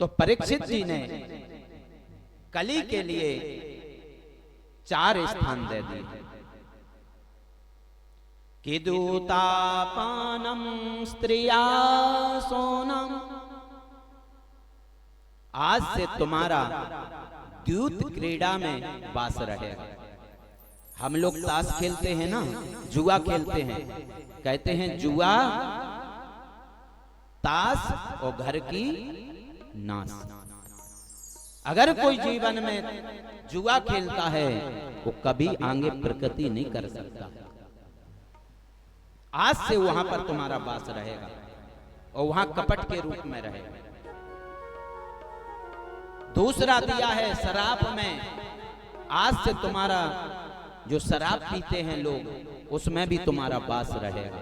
तो परीक्षित जी ने कली के लिए 4 स्थान दे दिए कि दूतापानम स्त्रिया सोनम। आज से तुम्हारा द्यूत क्रीड़ा में वास रहेगा। हम लोग ताश खेलते हैं ना, जुआ खेलते हैं, कहते हैं जुआ ताश और घर की नाश। अगर कोई जीवन में जुआ खेलता है वो कभी आगे प्रगति नहीं कर सकता। आज से वहां पर तुम्हारा वास रहेगा और वहां कपट के रूप में रहेगा। दूसरा दिया है शराब में, आज से तुम्हारा जो शराब पीते हैं लोग उसमें भी तुम्हारा वास रहेगा।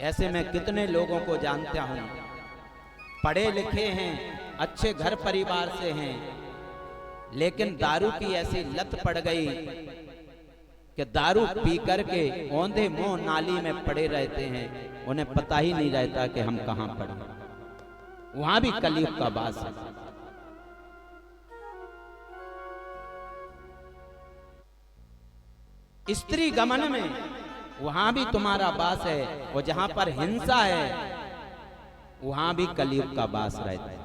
ऐसे में कितने लोगों को जानता हूं, पढ़े लिखे हैं, अच्छे घर परिवार से हैं, लेकिन दारू की ऐसी लत पड़ गई कि दारू पी करके औंधे मुंह नाली में पड़े रहते हैं, उन्हें पता ही नहीं रहता कि हम कहां पड़े। वहां भी कलयुग का वास है। स्त्री गमन में वहां भी तुम्हारा वास है, और जहां पर हिंसा है वहां भी कलयुग का वास रहता है।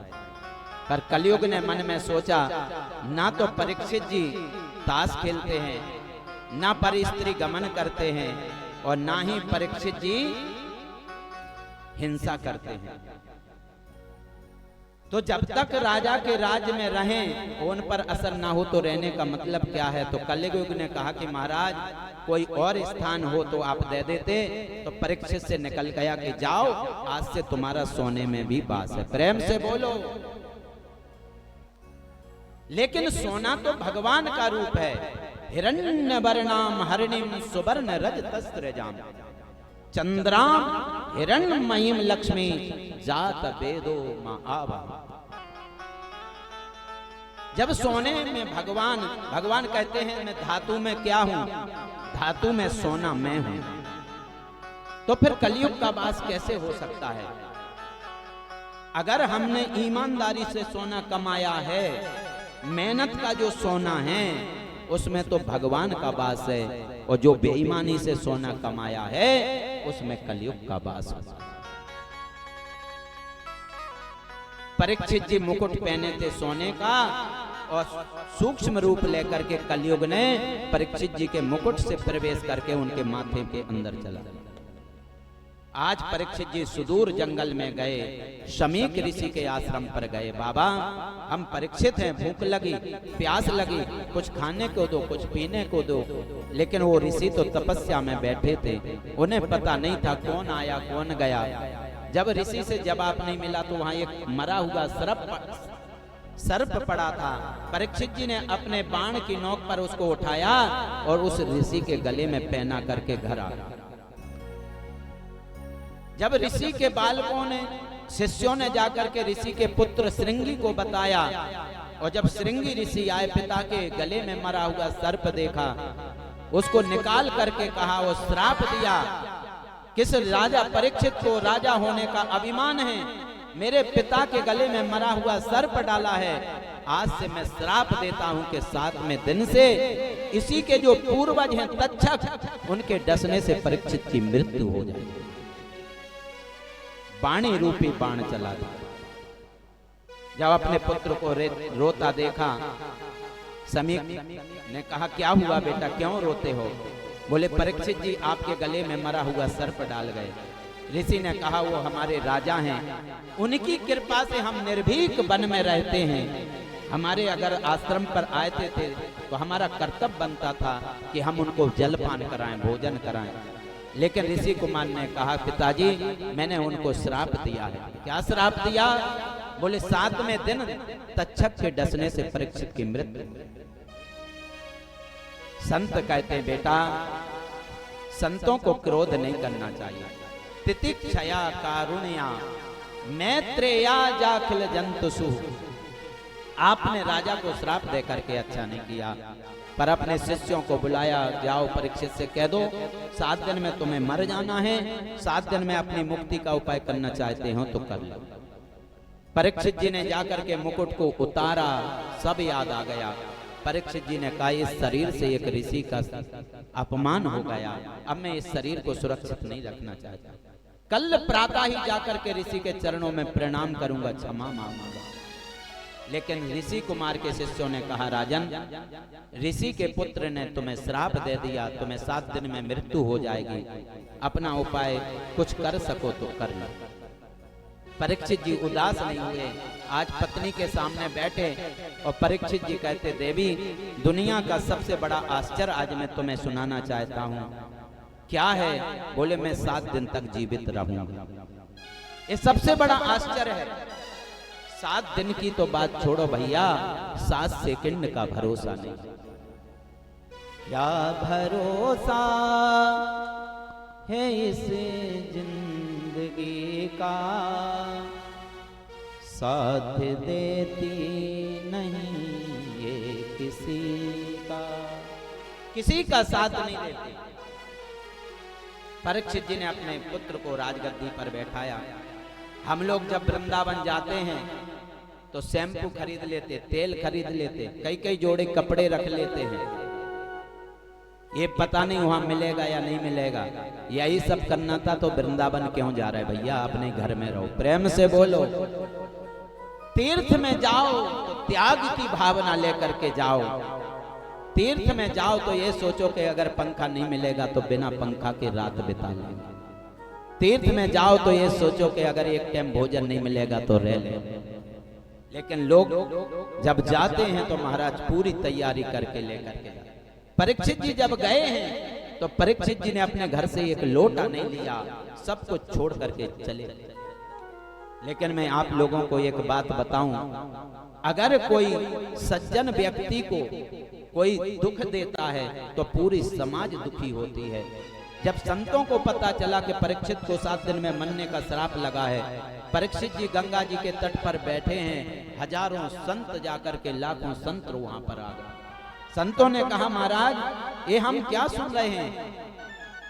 पर कलयुग ने मन में सोचा, ना तो परीक्षित जी ताश खेलते हैं, ना पर स्त्री गमन करते हैं, और ना ही परीक्षित जी हिंसा करते हैं। तो जब तक राजा के राज्य में रहें उन पर असर ना हो तो रहने का मतलब क्या है। तो कलयुग ने कहा कि महाराज कोई और स्थान हो तो आप दे देते। तो परीक्षित से निकल गया कि जाओ, आज से तुम्हारा सोने में भी वास है। प्रेम से बोलो। लेकिन सोना तो भगवान का रूप है। हिरण्य वर्णाम हरिणीम सुवर्ण रजतस्त्रजाम चंद्राम हिरण्मयीम लक्ष्मी जात वेदो महावा। जब सोने में भगवान कहते हैं मैं धातु में क्या हूं, धातु में सोना मैं हूं, तो फिर कलयुग का वास कैसे हो सकता है। अगर हमने ईमानदारी से सोना कमाया है, मेहनत का जो सोना है उसमें तो भगवान का वास है, और जो बेईमानी से सोना कमाया है उसमें कलयुग का वास है। परीक्षित जी मुकुट पहने थे सोने का, और सूक्ष्म रूप लेकर के कलयुग ने परीक्षित जी के मुकुट से प्रवेश करके उनके माथे के अंदर चला। आज परीक्षित जी सुदूर जंगल में गए, शमीक ऋषि के आश्रम पर गए। बाबा हम परीक्षित हैं, भूख लगी, प्यास लगी, कुछ खाने को दो, कुछ पीने को दो। लेकिन वो ऋषि तो तपस्या में बैठे थे, उन्हें पता नहीं था कौन आया कौन गया। जब ऋषि से जवाब नहीं मिला तो वहां एक मरा हुआ सर्प पड़ा था। परीक्षित जी ने अपने बाण की नोक पर उसको उठाया और उस ऋषि के गले में पहना करके घर आ गए। जब ऋषि के बालकों ने, शिष्यों ने जाकर के ऋषि के पुत्र श्रृंगी को बताया, और जब श्रृंगी ऋषि आए, पिता के गले में मरा हुआ सर्प देखा, उसको निकाल करके कहा, वो श्राप दिया, किस राजा परीक्षित को राजा होने का अभिमान है, मेरे पिता के गले में मरा हुआ सर्प डाला है, आज से मैं श्राप देता हूं कि 7वें दिन से इसी के जो पूर्वज हैं तक्षक, उनके डसने से परीक्षित की मृत्यु हो जाए। बाणी रूपी बाण चला था। जब अपने पुत्र को रोता देखा, समीक ने कहा क्या हुआ बेटा, क्यों रोते हो। बोले परीक्षित जी आपके गले में मरा हुआ सर्प डाल गए। ऋषि ने कहा वो हमारे राजा हैं, उनकी कृपा से हम निर्भीक वन में रहते हैं। हमारे अगर आश्रम पर आए थे तो हमारा कर्तव्य बनता था कि हम उनको जलपान कराएं, भोजन कराएं। लेकिन ऋषि कुमार ने कहा पिताजी मैंने उनको श्राप दिया है। क्या श्राप दिया। बोले 7वें दिन तक्षक के डसने से परीक्षित की मृत्यु। संत कहते हैं बेटा संतों को क्रोध नहीं करना चाहिए। तितिक्षया कारुण्या मैत्रेया जाखिल जंतुषु। आपने राजा को श्राप दे करके अच्छा नहीं किया, पर अपने शिष्यों को बुलाया, जाओ परीक्षित से कह दो 7 दिन में तुम्हें मर जाना है, 7 दिन में अपनी मुक्ति का उपाय करना चाहते हो तो कर लो। परीक्षित जी ने जाकर के मुकुट को उतारा, सब याद आ गया। परीक्षित जी ने कहा इस शरीर से एक ऋषि का अपमान हो गया, अब मैं इस शरीर को सुरक्षित नहीं रखना चाहता। कल प्रातः ही जाकर के ऋषि के चरणों में प्रणाम करूंगा, क्षमा मांगूंगा। लेकिन ऋषि कुमार के शिष्यों ने कहा राजन, ऋषि के पुत्र ने तुम्हें श्राप दे दिया, तुम्हें 7 दिन में मृत्यु हो जाएगी, अपना उपाय कुछ कर सको तो कर लो। परीक्षित जी उदास नहीं हुए, आज पत्नी के सामने बैठे और परीक्षित जी कहते देवी, दुनिया का सबसे बड़ा आश्चर्य आज मैं तुम्हें सुनाना चाहता हूँ। क्या है? बोले मैं 7 दिन तक जीवित रहूंगा। ये सबसे बड़ा आश्चर्य है। 7 दिन की तो बात छोड़ो भैया, 7 सेकंड का भरोसा नहीं। क्या भरोसा है इस जिंदगी का, साथ देती नहीं ये किसी का साथ नहीं देती। परीक्षित जी ने अपने पुत्र को राजगद्दी पर बैठाया। हम लोग जब वृंदावन जाते हैं तो शैम्पू खरीद लेते, तेल खरीद लेते, कई कई जोड़े कपड़े रख लेते हैं। ये पता नहीं वहां मिलेगा या नहीं मिलेगा। यही सब करना था तो वृंदावन क्यों जा रहे भैया, अपने घर में रहो। प्रेम से बोलो। तीर्थ में जाओ तो त्याग की भावना लेकर के जाओ। तीर्थ में जाओ तो ये सोचो कि अगर पंखा नहीं मिलेगा तो बिना पंखा के रात बिता लेंगे। तीर्थ में जाओ तो ये सोचो कि अगर एक टाइम भोजन नहीं मिलेगा तो रह ले। लेकिन लोग जब जाते हैं तो महाराज पूरी तैयारी करके लेकर के जाते। परीक्षित जी जब गए हैं तो परीक्षित जी ने अपने घर से एक लोटा नहीं लिया, सब कुछ छोड़ करके चले। लेकिन मैं आप लोगों को एक बात बताऊं, अगर कोई सज्जन व्यक्ति को कोई दुख देता है तो पूरी समाज दुखी होती है। जब संतों को पता चला कि परीक्षित को 7 दिन में मरने का श्राप लगा है, परीक्षित जी गंगा जी के तट पर बैठे हैं, हजारों संत जाकर के, लाखों संत वहां पर आ गए। संतों ने कहा महाराज ये हम क्या सुन रहे हैं,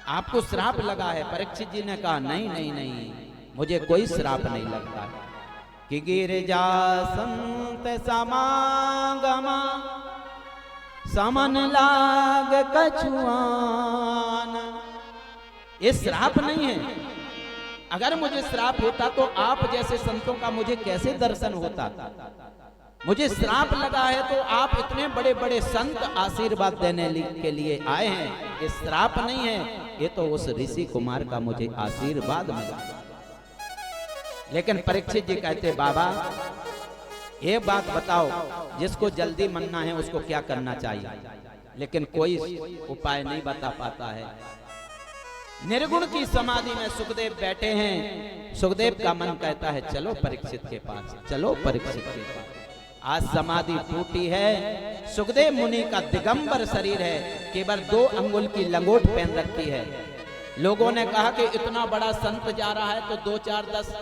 आपको श्राप लगा है। परीक्षित जी ने कहा नहीं नहीं नहीं, मुझे कोई श्राप नहीं लगता है। कि गिरिजा संत समागमा समन लाग कछुआन, ये श्राप नहीं है। अगर मुझे श्राप होता तो आप जैसे संतों का मुझे कैसे दर्शन होता। मुझे श्राप लगा है तो आप इतने बड़े बड़े संत आशीर्वाद देने के लिए आए हैं। ये श्राप नहीं है, ये तो उस ऋषि कुमार का मुझे आशीर्वाद मिला। लेकिन परीक्षित जी कहते बाबा ये बात बताओ, जिसको जल्दी मरना है उसको क्या करना चाहिए। लेकिन कोई उपाय नहीं बता पाता है। निर्गुण की समाधि में सुखदेव बैठे हैं। सुखदेव का मन कहता है चलो परीक्षित के पास, चलो परीक्षित के पास। आज समाधि टूटी है। सुखदेव मुनि का दिगंबर शरीर है, केवल 2 अंगुल की लंगोट पहन रखी है। लोगों ने कहा कि इतना बड़ा संत जा रहा है तो 2, 4, 10,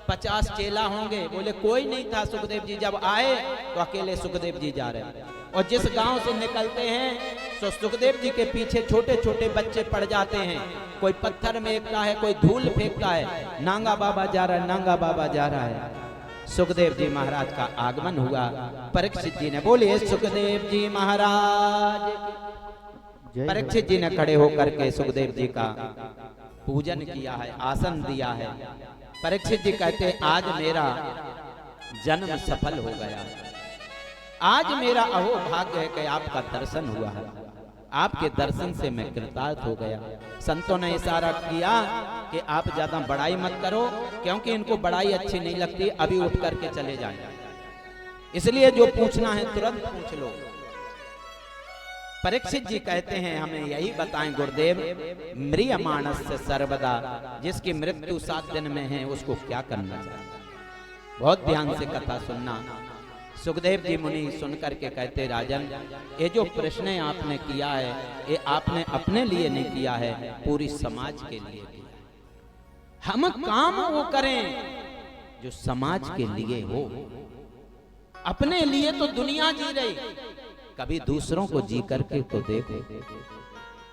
50 चेला होंगे। बोले कोई नहीं था। सुखदेव जी जब आए तो अकेले सुखदेव जी जा रहे हैं। और जिस गांव से निकलते हैं तो सुखदेव जी के पीछे छोटे छोटे बच्चे पड़ जाते हैं। कोई पत्थर फेंकता है, कोई धूल फेंकता है। नांगा बाबा जा रहा है, नांगा बाबा जा रहा है। सुखदेव जी महाराज का आगमन हुआ। परीक्षित जी ने बोले सुखदेव जी महाराज। परीक्षित जी ने खड़े होकर के सुखदेव जी का पूजन किया है, आसन दिया है। परीक्षित जी कहते आज मेरा जन्म सफल हो गया, आज मेरा अहोभाग्य है कि आपका दर्शन हुआ है। आपके दर्शन से मैं कृतार्थ हो गया। संतों ने इशारा किया कि आप ज्यादा बड़ाई मत करो, क्योंकि इनको बड़ाई अच्छी नहीं लगती, अभी उठ करके चले जाएं। इसलिए जो पूछना है तुरंत पूछ लो। परीक्षित जी कहते हैं हमें यही बताएं गुरुदेव, म्रियमाणस्य सर्वदा, जिसकी मृत्यु 7 दिन में है उसको क्या करना चाहिए। बहुत ध्यान से कथा सुनना। सुखदेव जी मुनि सुनकर के कहते राजन, ये जो प्रश्न आपने किया है ये आपने अपने लिए नहीं किया है, पूरी समाज के लिए किया। हम काम वो करें जो समाज के लिए हो। अपने लिए तो दुनिया जी रही, कभी दूसरों को जी करके तो देखो।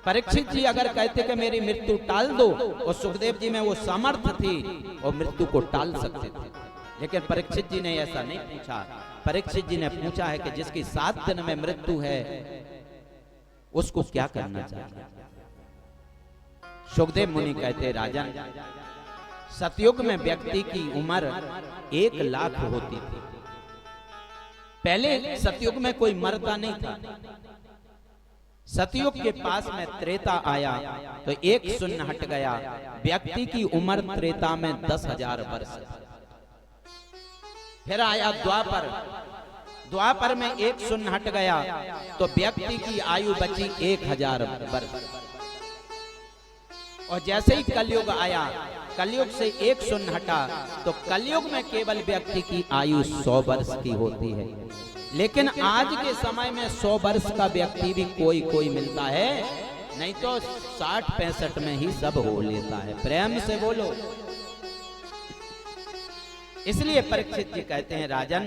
परीक्षित जी अगर कहते कि मेरी मृत्यु टाल दो, और सुखदेव जी में वो सामर्थ्य थी और मृत्यु को टाल सकते थे, लेकिन परीक्षित जी ने ऐसा नहीं पूछा। परीक्षित जी ने पूछा है कि जिसकी 7 दिन में मृत्यु है उसको क्या करना चाहिए। सुखदेव मुनि कहते राजन, सतयुग में व्यक्ति की उम्र 1 लाख होती थी। पहले सतयुग में कोई मरता नहीं था। सतयुग के पास में त्रेता आया तो 1 शून्य हट गया। व्यक्ति की उम्र त्रेता में 10,000 वर्ष। फिर आया द्वापर, द्वापर में 1 शून्य हट गया तो व्यक्ति की आयु बची 1000 वर्ष। और जैसे ही कलयुग आया, कलयुग से 1 शून्य हटा तो कलयुग में केवल व्यक्ति की आयु 100 वर्ष की होती है। लेकिन आज के समय में 100 वर्ष का व्यक्ति भी कोई मिलता है, नहीं तो 60-65 में ही सब हो लेता है। प्रेम से बोलो। इसलिए परीक्षित जी कहते हैं राजन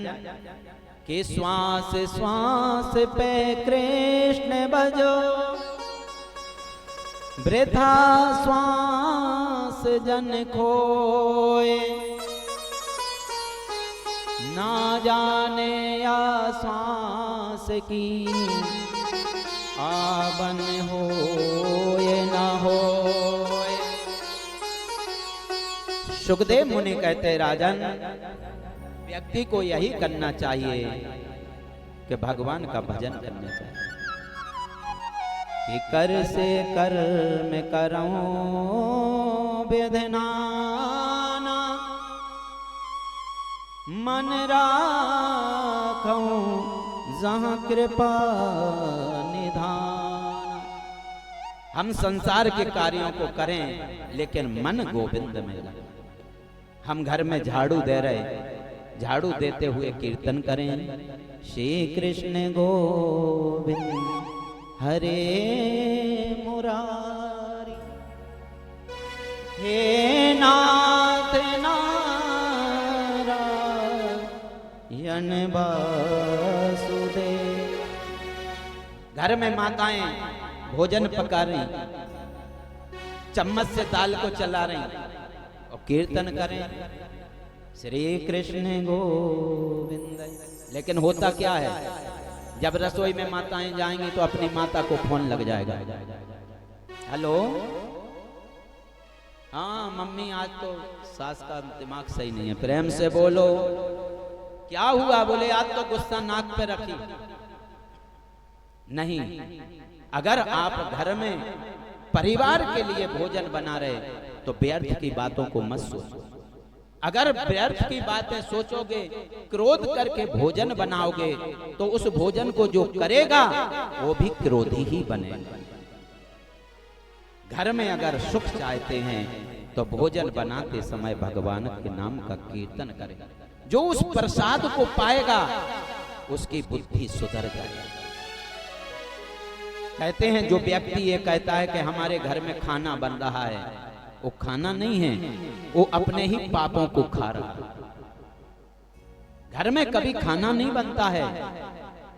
कि श्वास श्वास पे कृष्ण भजो, वृथा श्वास जन खोए, ना जाने या श्वास की आबन होए ना होए। सुखदेव मुनि कहते राजन, व्यक्ति को यही करना चाहिए कि भगवान का भजन करना चाहिए कि कर से कर में करूं विधनाना, मन राखूं जहां कृपा निधान। हम संसार के कार्यों को करें लेकिन मन गोविंद में लगे। हम घर में झाड़ू दे रहे, झाड़ू देते हुए कीर्तन करें, श्री कृष्ण गोविंद हरे मुरारी, हे नाथ नारायण वासुदेव। घर में माताएं भोजन पका रही, चम्मच से दाल को चला रही और कीर्तन करें श्री कृष्ण गोविंद। लेकिन होता क्या है, जब रसोई में माताएं जाएंगी तो अपनी माता को फोन लग जाएगा। हेलो, हाँ मम्मी आज तो सास का दिमाग सही नहीं है। प्रेम से बोलो। क्या हुआ? बोले आज तो गुस्सा नाक पे रखी। नहीं, अगर आप घर में परिवार के लिए भोजन बना रहे तो व्यर्थ की बातों को मत सोचो। अगर व्यर्थ की बातें सोचोगे, क्रोध करके भोजन बनाओगे तो उस भोजन को जो करेगा वो भी क्रोधी ही बनेगा। घर में अगर सुख चाहते हैं तो भोजन बनाते समय भगवान के नाम का कीर्तन करें। जो उस प्रसाद को पाएगा उसकी बुद्धि सुधर जाएगी। कहते हैं जो व्यक्ति ये कहता है कि हमारे घर में खाना बन रहा है, वो खाना नहीं है, वो अपने ही पापों को खा रहा है। घर में कभी खाना नहीं बनता है,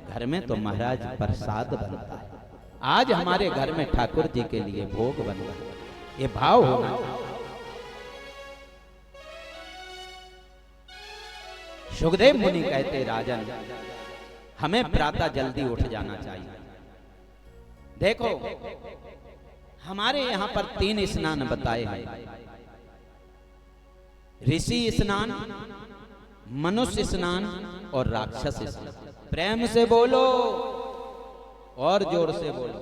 घर में तो महाराज प्रसाद बनता है। आज हमारे घर में ठाकुर जी के लिए भोग बन रहा है, ये भाव होना चाहिए। सुखदेव मुनि कहते राजन, हमें प्रातः जल्दी उठ जाना चाहिए। देखो हमारे यहां पर 3 स्नान बताए हैं, ऋषि स्नान, मनुष्य स्नान और राक्षस स्नान। प्रेम से बोलो और जोर से बोलो।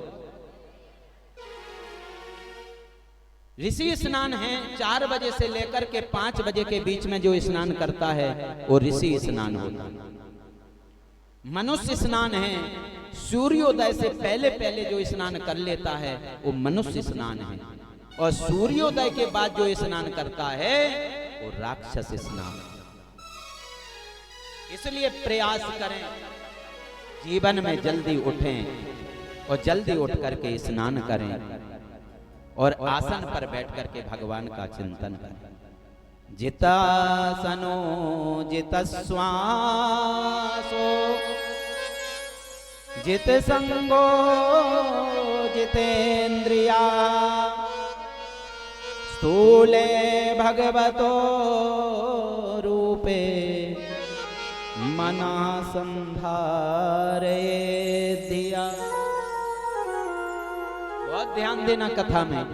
ऋषि स्नान है 4 बजे से लेकर के 5 बजे के बीच में जो स्नान करता है वो ऋषि स्नान होता है। मनुष्य स्नान है सूर्योदय से पहले पहले जो स्नान कर लेता है वो मनुष्य स्नान है, और सूर्योदय के बाद जो स्नान करता है वो राक्षस स्नान। इसलिए प्रयास करें जीवन में जल्दी उठें और जल्दी उठ करके स्नान करें और आसन पर बैठ करके भगवान का चिंतन करें। जितासनो जितस्वासो जित संगो जितेन्द्रिया स्थूले भगवतो रूप रूपे मना संधारे दिया। बहुत ध्यान देना कथा में।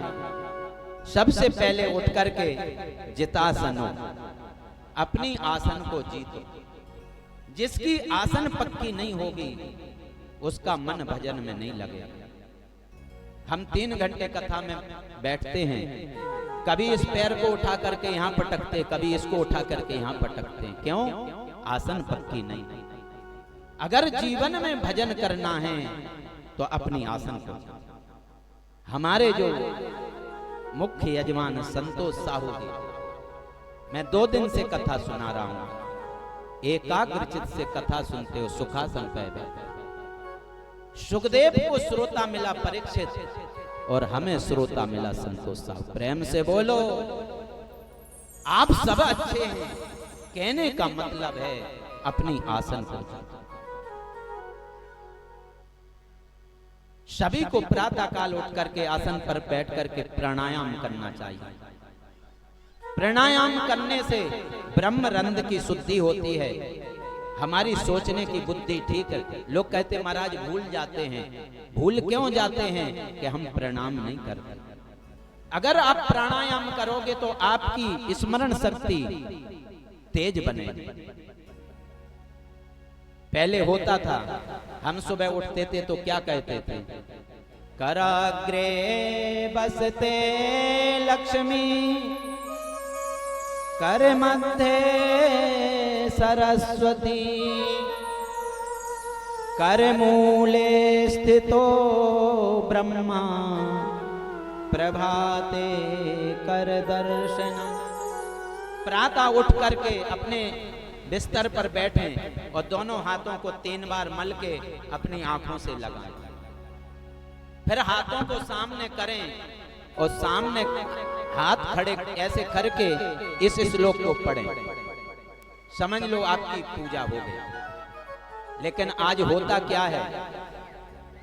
सबसे पहले उठ करके जितासनो, अपनी आसन को जीतो। जिसकी आसन पक्की नहीं होगी उसका मन भजन में नहीं लगेगा। हम 3 घंटे कथा में बैठते हैं, कभी इस पैर को उठा करके यहां पटकते, कभी इसको उठा करके यहां पटकते हैं। क्यों? आसन पक्की नहीं। अगर जीवन में भजन करना है तो अपनी आसन को। हमारे जो मुख्य यजमान संतोष साहू जी, मैं 2 दिन से कथा सुना रहा हूं। एकाग्रचित से कथा सुनते हो, सुखासन पे बैठे। सुखदेव को श्रोता मिला परीक्षित और हमें श्रोता मिला संतोष साहू। प्रेम से बोलो। आप सब अच्छे हैं, कहने का मतलब है अपनी आसन को। सभी को प्रातः काल उठ करके आसन पर बैठ करके प्राणायाम करना चाहिए। प्राणायाम करने से ब्रह्म रंध्र की शुद्धि होती है, हमारी सोचने की बुद्धि ठीक है। लोग कहते महाराज भूल जाते हैं। भूल क्यों जाते हैं? कि हम प्रणाम नहीं करते। अगर आप प्राणायाम करोगे तो आपकी स्मरण शक्ति तेज बनेगी। पहले होता था, हम सुबह उठते थे तो क्या कहते थे? कराग्रे बसते लक्ष्मी, कर मध्य सरस्वती, कर मूले स्थितो ब्रह्मा, प्रभाते कर दर्शन। प्रातः उठ करके अपने बिस्तर पर बैठें और दोनों हाथों को 3 बार मल के अपनी आंखों से लगाएं। फिर हाथों को सामने करें और सामने हाथ खड़े ऐसे करके इस श्लोक को पढ़ें। समझ लो आपकी पूजा हो गई। लेकिन आज होता क्या है?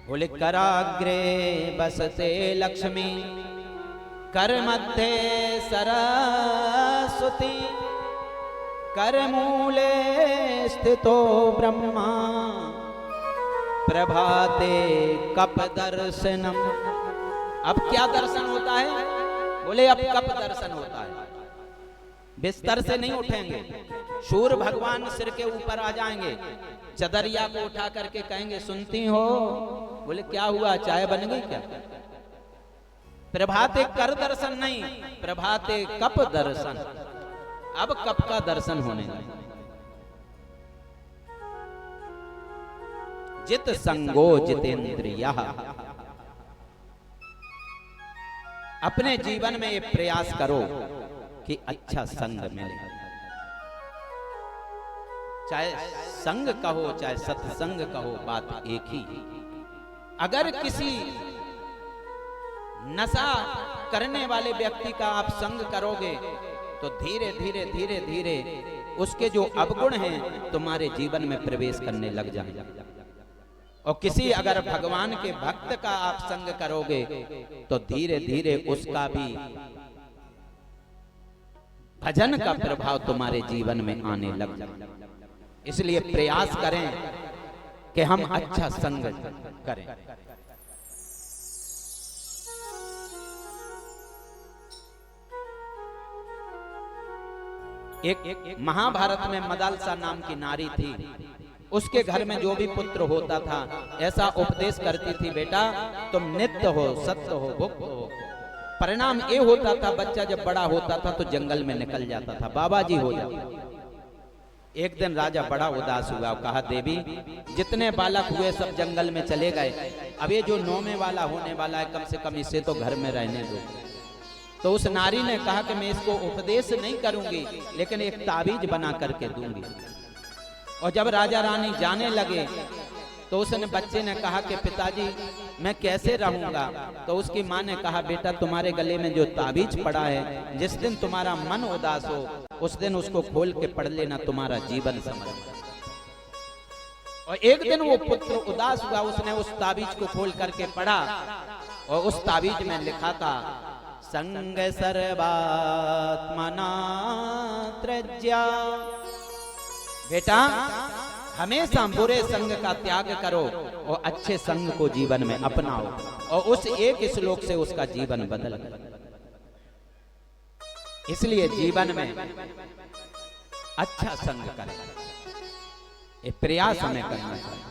बोले कराग्रे बसते लक्ष्मी, कर मध्य सरस्वती, कर मूले स्थितो ब्रह्मा, प्रभाते कप दर्शनम। अब क्या दर्शन होता है? बोले अब कप दर्शन होता है। बिस्तर से नहीं उठेंगे, सूर्य भगवान सिर के ऊपर आ जाएंगे, चदरिया को उठा करके कहेंगे सुनती हो? बोले क्या हुआ, चाय बन गई क्या? प्रभाते कर दर्शन नहीं, प्रभाते कप दर्शन। अब कप का दर्शन होने लगा। जित संगो जितेंद्रियः। अपने जीवन में ये प्रयास करो कि अच्छा संग मिले। चाहे संग कहो चाहे सत्संग कहो, बात एक ही। अगर किसी नशा करने वाले व्यक्ति का आप संग करोगे तो धीरे धीरे धीरे धीरे उसके जो अवगुण हैं तुम्हारे जीवन में प्रवेश करने लग जाएंगे। और किसी अगर भगवान के भक्त का आप संग करोगे तो धीरे धीरे उसका भी भजन का प्रभाव तुम्हारे जीवन में आने लग जाए। इसलिए प्रयास करें कि हम अच्छा संग करें। एक महाभारत में मदालसा नाम की नारी थी। उसके घर में जो भी पुत्र होता था ऐसा उपदेश करती थी, बेटा तुम नित्य हो, सत्य हो, भुक्त हो। परिणाम ये होता था बच्चा जब बड़ा होता था तो जंगल में निकल जाता था, बाबा जी हो जाता। एक दिन राजा बड़ा उदास हुआ, कहा देवी जितने बालक हुए सब जंगल में चले गए, अब ये जो 9वें वाला होने वाला है कम से कम इसे तो घर में रहने दो। तो उस नारी ने कहा कि मैं इसको उपदेश नहीं करूंगी लेकिन एक ताबीज बना करके दूंगी। और जब राजा रानी जाने लगे तो उसने बच्चे ने कहा कि पिताजी मैं कैसे रहूंगा? तो उसकी माँ ने कहा बेटा तुम्हारे गले में जो ताबीज पड़ा है, जिस दिन तुम्हारा मन उदास हो उस दिन उसको खोल के पढ़ लेना, तुम्हारा जीवन समझ। और एक दिन वो पुत्र उदास हुआ, उसने उस ताबीज को खोल करके पढ़ा और उस ताबीज में लिखा था संग सर्वात्मना त्रज्या बेटा हमेशा बुरे संग का त्याग करो और अच्छे संग को जीवन में अपनाओ, और उस एक श्लोक से उसका जीवन बदल गया। इसलिए जीवन में अच्छा संग करें, ये प्रयास हमें करना चाहिए।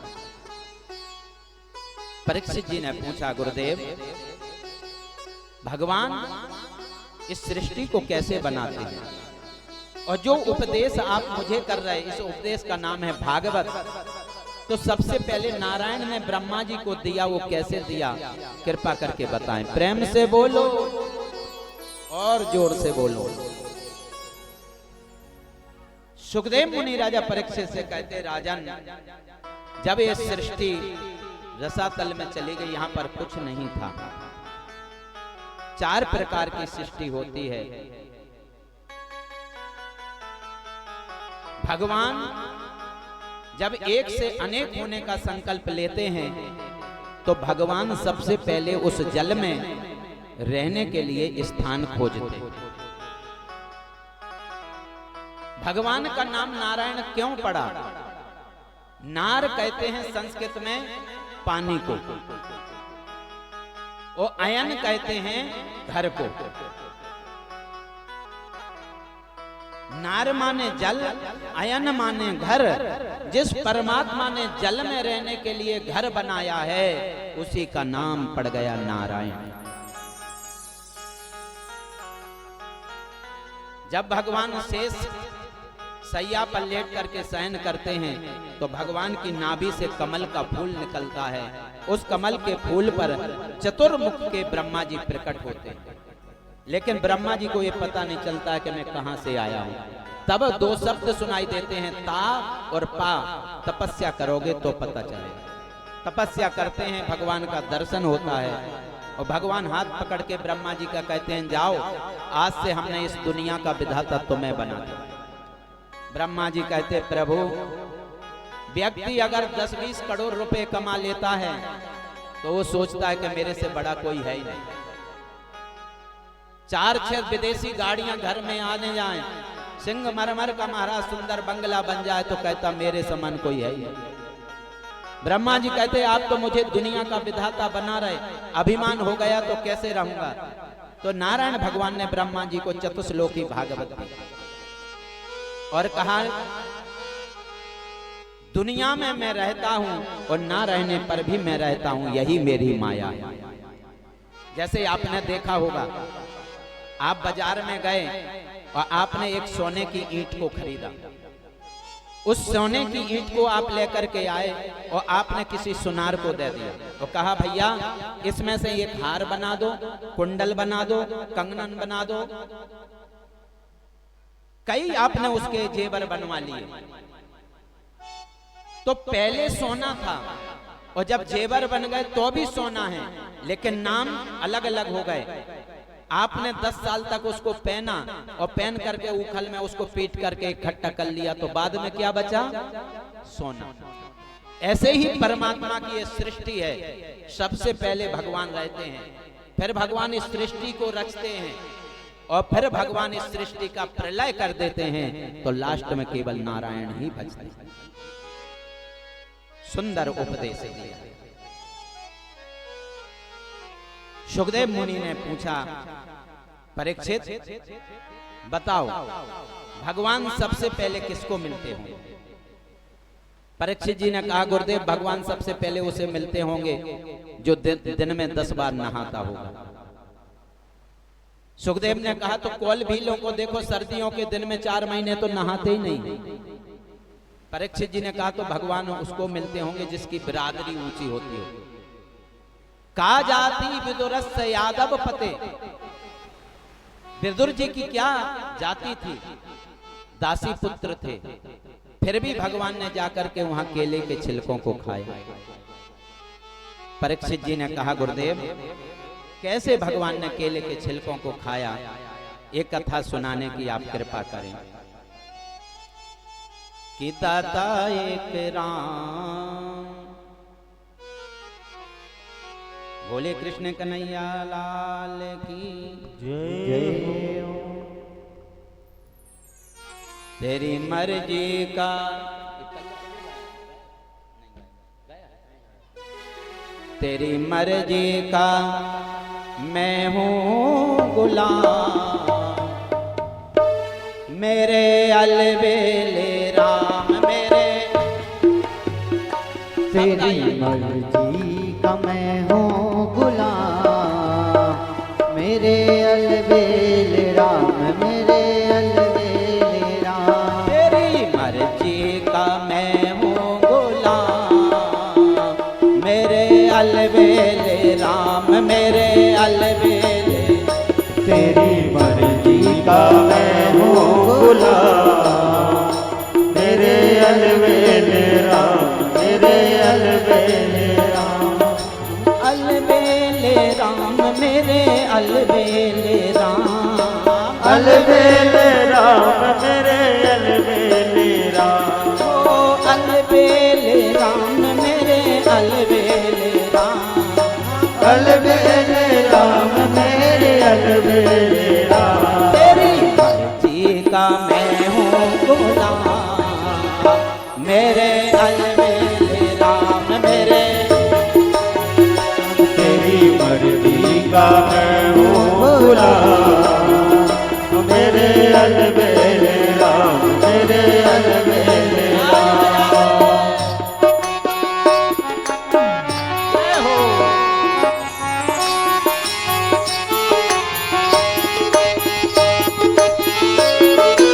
परीक्षित जी ने पूछा, गुरुदेव भगवान इस सृष्टि को कैसे बनाते हैं, और जो उपदेश आप मुझे कर रहे हैं इस उपदेश का नाम है भागवत, तो सबसे पहले नारायण ने ब्रह्मा जी को दिया, वो कैसे दिया कृपा करके बताएं। प्रेम से बोलो और जोर से बोलो। सुखदेव मुनि राजा परीक्षित से कहते, राजन जब ये सृष्टि रसातल में चली गई, यहां पर कुछ नहीं था। 4 प्रकार की सृष्टि होती है। भगवान जब एक से अनेक होने का संकल्प लेते हैं तो भगवान सबसे पहले उस जल में रहने के लिए स्थान खोजते। भगवान का नाम नारायण क्यों पड़ा? नार कहते हैं संस्कृत में पानी को, और अयन कहते हैं घर को। नार माने जल, अयन माने घर। जिस परमात्मा ने जल में रहने के लिए घर बनाया है उसी का नाम पड़ गया नारायण। जब भगवान शेष सैया पर लेट करके शयन करते हैं तो भगवान की नाभि से कमल का फूल निकलता है। उस कमल के फूल पर चतुर्मुख के ब्रह्मा जी प्रकट होते हैं, लेकिन ब्रह्मा जी को यह पता नहीं चलता है कि मैं कहां से आया हूं। तब 2 शब्द सुनाई देते हैं, ता और पा। तपस्या करोगे तो पता चलेगा। तपस्या करते हैं, भगवान का दर्शन होता है, और भगवान हाथ पकड़ के ब्रह्मा जी का कहते हैं, जाओ आज से हमने इस दुनिया का विधाता तुम्हें बना दिया। ब्रह्मा जी कहते, प्रभु व्यक्ति अगर 10-20 करोड़ रुपए कमा लेता है तो वो सोचता है कि मेरे से बड़ा कोई है ही नहीं। 4-6 विदेशी गाड़ियां घर में आने जाएं, सिंगमरमर का महाराज सुंदर बंगला बन जाए तो कहता मेरे समान कोई है ही नहीं। ब्रह्मा जी कहते, आप तो मुझे दुनिया का विधाता बना रहे, अभिमान हो गया तो कैसे रहूंगा। तो नारायण भगवान ने ब्रह्मा जी को चतुश्लोकी भागवत दी और कहा, दुनिया में मैं रहता हूं और ना रहने पर भी मैं रहता हूं, यही मेरी माया है। जैसे आपने देखा होगा, आप बाजार में गए और आपने एक सोने की ईंट को खरीदा। उस सोने की ईंट को आप लेकर के आए और आपने किसी सुनार को दे दिया और कहा, भैया इसमें से एक हार बना दो, कुंडल बना दो, कंगन बना दो। कई आपने उसके जेवर बनवा लिए। तो पहले सोना था और जब जेवर बन गए तो भी सोना है, लेकिन नाम अलग अलग हो गए। आपने 10 साल तक उसको पहना और पहन करके उखल में उसको पीट करके इकट्ठा कर लिया, तो बाद में क्या बचा? सोना। ऐसे ही परमात्मा की ये सृष्टि है। सबसे पहले भगवान रहते हैं, फिर भगवान इस सृष्टि को रचते हैं और फिर भगवान इस सृष्टि का प्रलय कर देते हैं, तो लास्ट में केवल नारायण ही बचते हैं। सुंदर उपदेश दिया। सुखदेव मुनि ने पूछा, परीक्षित बताओ भगवान सबसे पहले किसको मिलते होंगे? परीक्षित जी ने कहा, गुरुदेव भगवान सबसे पहले उसे मिलते होंगे जो दिन में 10 बार नहाता होगा। सुखदेव ने कहा, तो कौल भीलों को देखो, सर्दियों के दिन में 4 महीने तो नहाते ही नहीं। परीक्षित जी ने कहा, तो भगवान उसको मिलते होंगे जिसकी बिरादरी ऊंची होती हो। का जाति विदुरस्य यादव पते। विदुर जी की क्या जाति थी? दासी पुत्र थे, फिर भी भगवान ने जाकर के वहां केले के छिलकों को खाया। परीक्षित जी ने कहा, गुरुदेव कैसे भगवान ने केले के छिलकों को खाया, एक कथा सुनाने की आप कृपा करें। कि दाता एक राम, बोले कृष्ण कन्हैया लाल की जय। तेरी मर्जी का तेरी मर्जी का मैं हूँ गुलाम, मेरे अलबेले राम मेरे। तेरी मर्जी का मैं हूँ गुलाम, मेरे अलबेले राम मेरे अलबेले राम। तेरी मर्जी का मैं हूँ गुलाम, मेरे अलबेले राम मेरे अलबेले। तेरी मर्जी का मैं हूँ गुलाम, मेरे अलबेले राम मेरे अलबेले राम। अलबेले राम मेरे अलबेले राम, अलबेले राम मेरे अलबेले राम। ओ अलबेले राम मेरे अलबेले राम, अलबेले राम मेरे अलबेले राम। तेरी मर्जी का मैं हूँ गुलाम, मेरे अलबेले राम मेरे। तेरी मर्जी का मैं हूँ गुलाम, मेरे अलबेले राम मेरे अलबेले राम। जय हो।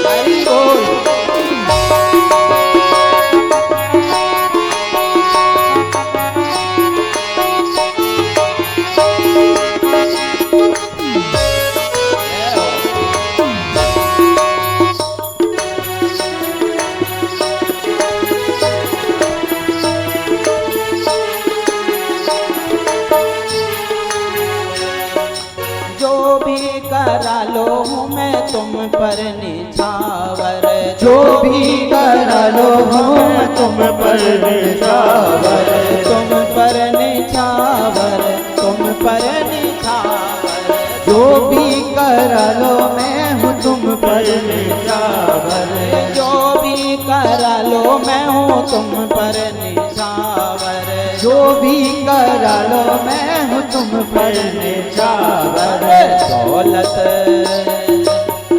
हरि बोल। जो भी करा लो हूँ मैं तुम पर निछावर, जो भी करा लो मैं तुम पर निछावर, तुम पर निछावर, तुम पर निछावर। जो भी करा लो मैं हूँ तुम पर निछावर, जो भी करा लो मैं हूँ तुम पर निछावर, जो भी करा लो मैं हूँ तुम पर निछावर। दौलत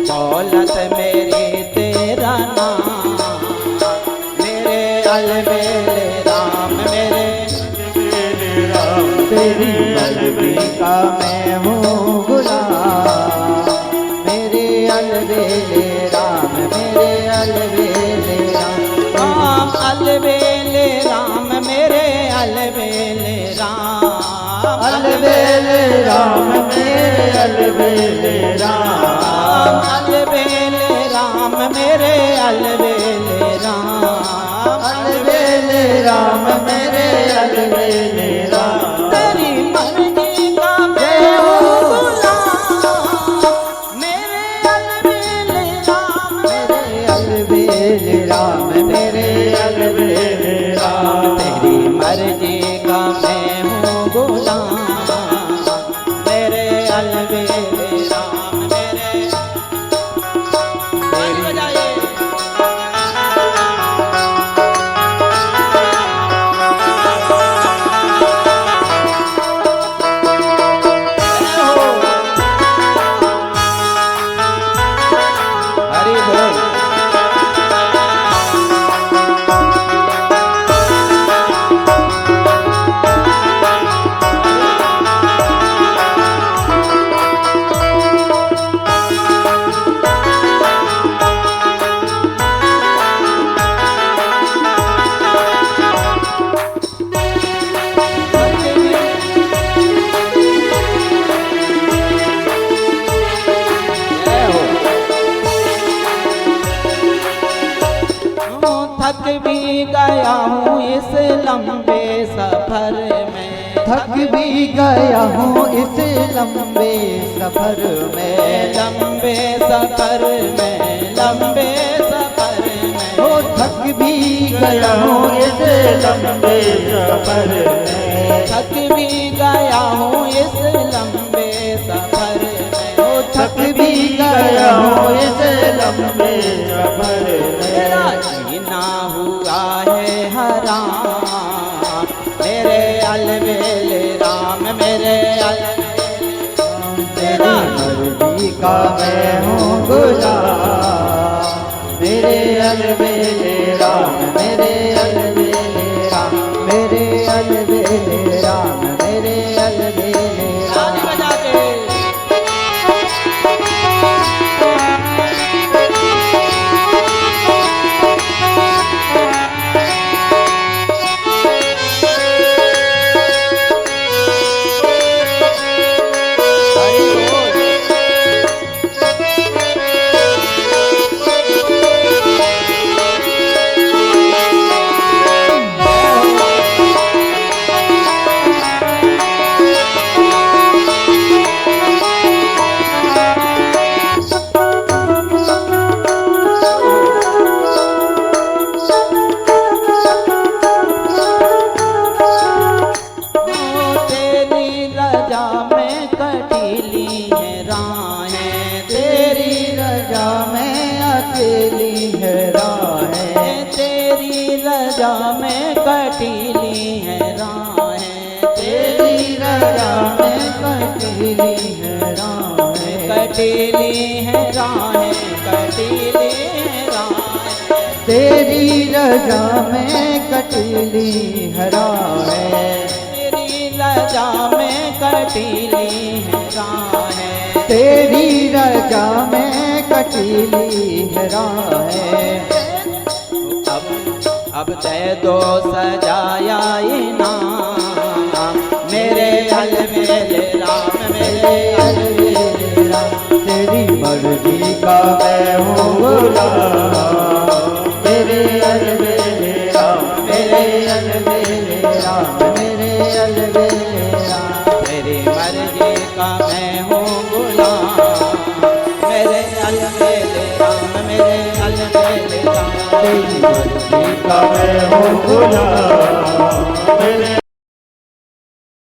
दौलत मेरी तेरा नाम, मेरे अलबेले राम मेरे। तेरी मर्जी का मैं हूँ गुलाम, मेरे अलबेले राम मेरे अलबेले राम। अलबेले राम मेरे अलबेले राम, अलबेले राम मेरे अलबेले राम। अलबेले राम मेरे अलबेले राम, अलबेले राम मेरे अलबेले राम। तेरी मर्जी का मैं हूँ गुलाम, मेरे अलबेले राम मेरे अलबेले राम मेरे अलबेले राम। तेरी मर्जी का मैं हूँ गुलाम, मेरे अलबेले राम मेरे। ताली बजाइए। हरि बोल। थक भी गया हूँ इस लंबे सफर में, थक भी गया हूँ इस लंबे सफर में। लंबे सफर में, लंबे सफर में। ओ थक भी गया हूँ इस लंबे सफर में। थक भी गया हूँ इस लंबे सफर में। ओ थक भी गया हूँ इस लंबे सफर मेरा में। जीना हुआ है हराम मेरे अलबेले राम मेरे तेरी मर्जी का मैं हूँ गुलाम, मेरे अलबेले राम, मेरे अलबेले राम, मेरे अलबेले राम, मेरे अलबेले ताली राम। बजा के में कटीली है राहें तेरी रजा में कटीली है राहें, कटीली है राहें कटीली है राहें तेरी रजा में कटीली है राहें, तेरी लजा में कटीली है राहें तेरी रजा में कटीली है राहें। अब तय दो सजाया इनाम मेरे अलबेले राम मेरे अलबेले राम। तेरी मर्जी का मैं हूँ गुलाम, मेरे अलबेले राम, मेरे अलबेले राम, मेरे अलबेले राम। तेरी मर्जी का मैं हूँ गुलाम मेरे अलबेले राम मेरे अलबेले राम। तेरी मर्जी का मैं हूँ गुलाम, मेरे